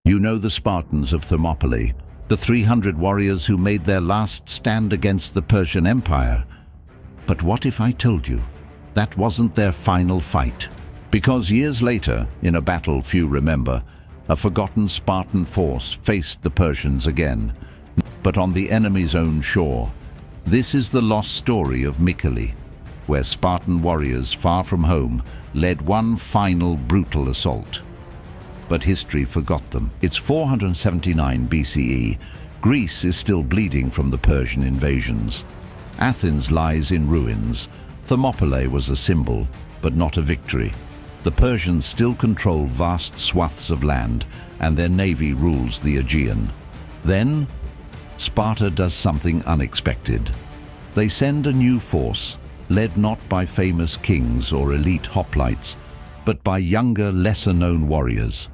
You know the Spartans of Thermopylae, the 300 warriors who made their last stand against the Persian Empire. But what if I told you that wasn't their final fight? Because years later, in a battle few remember, a forgotten Spartan force faced the Persians again, but on the enemy's own shore. This is the lost story of Mycale, where Spartan warriors far from home led one final brutal assault. But history forgot them. It's 479 BCE. Greece is still bleeding from the Persian invasions. Athens lies in ruins. Thermopylae was a symbol, but not a victory. The Persians still control vast swaths of land, and their navy rules the Aegean. Then, Sparta does something unexpected. They send a new force, led not by famous kings or elite hoplites, but by younger, lesser-known warriors.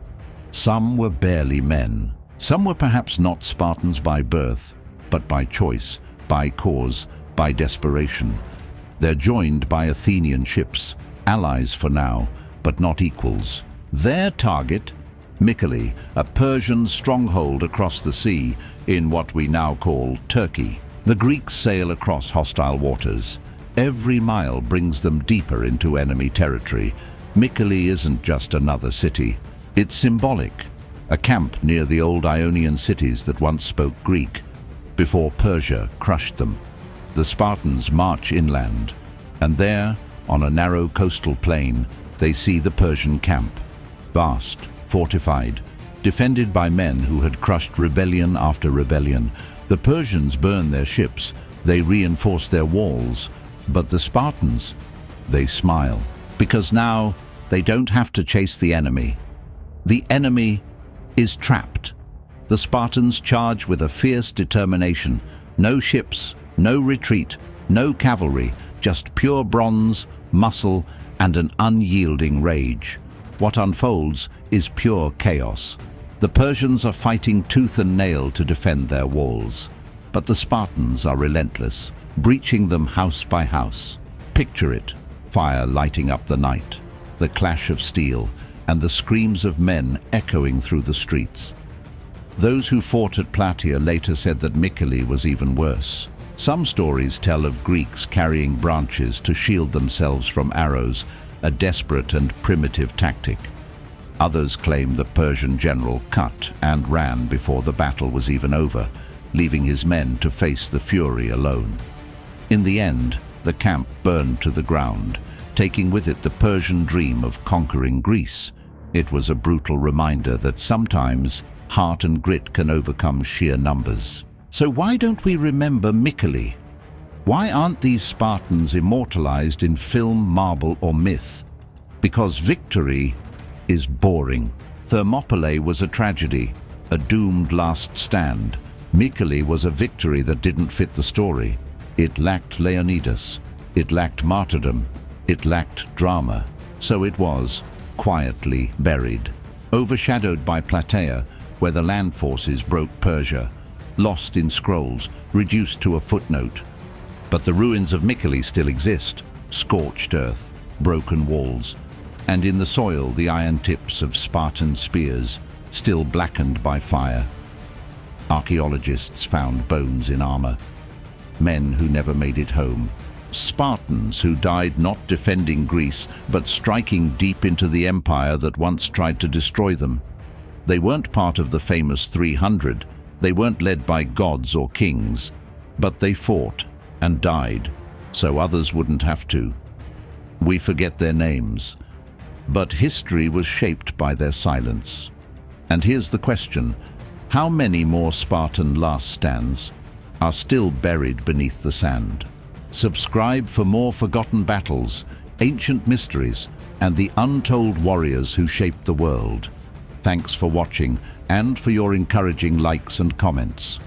Some were barely men. Some were perhaps not Spartans by birth, but by choice, by cause, by desperation. They're joined by Athenian ships, allies for now, but not equals. Their target, Mycale, a Persian stronghold across the sea in what we now call Turkey. The Greeks sail across hostile waters. Every mile brings them deeper into enemy territory. Mycale isn't just another city. It's symbolic, a camp near the old Ionian cities that once spoke Greek, before Persia crushed them. The Spartans march inland, and there, on a narrow coastal plain, they see the Persian camp, vast, fortified, defended by men who had crushed rebellion after rebellion. The Persians burn their ships, they reinforce their walls, but the Spartans, they smile, because now they don't have to chase the enemy. The enemy is trapped. The Spartans charge with a fierce determination. No ships, no retreat, no cavalry, just pure bronze, muscle, and an unyielding rage. What unfolds is pure chaos. The Persians are fighting tooth and nail to defend their walls, but the Spartans are relentless, breaching them house by house. Picture it, fire lighting up the night, the clash of steel, and the screams of men echoing through the streets. Those who fought at Plataea later said that Mycale was even worse. Some stories tell of Greeks carrying branches to shield themselves from arrows, a desperate and primitive tactic. Others claim the Persian general cut and ran before the battle was even over, leaving his men to face the fury alone. In the end, the camp burned to the ground, taking with it the Persian dream of conquering Greece. It was a brutal reminder that sometimes heart and grit can overcome sheer numbers. So why don't we remember Mycale? Why aren't these Spartans immortalized in film, marble, or myth? Because victory is boring. Thermopylae was a tragedy, a doomed last stand. Mycale was a victory that didn't fit the story. It lacked Leonidas. It lacked martyrdom. It lacked drama. So it was quietly buried, overshadowed by Plataea, where the land forces broke Persia, lost in scrolls, reduced to a footnote. But the ruins of Mycale still exist, scorched earth, broken walls, and in the soil the iron tips of Spartan spears, still blackened by fire. Archaeologists found bones in armor, men who never made it home, Spartans who died not defending Greece, but striking deep into the empire that once tried to destroy them. They weren't part of the famous 300, they weren't led by gods or kings, but they fought and died, so others wouldn't have to. We forget their names, but history was shaped by their silence. And here's the question: how many more Spartan last stands are still buried beneath the sand? Subscribe for more forgotten battles, ancient mysteries, and the untold warriors who shaped the world. Thanks for watching and for your encouraging likes and comments.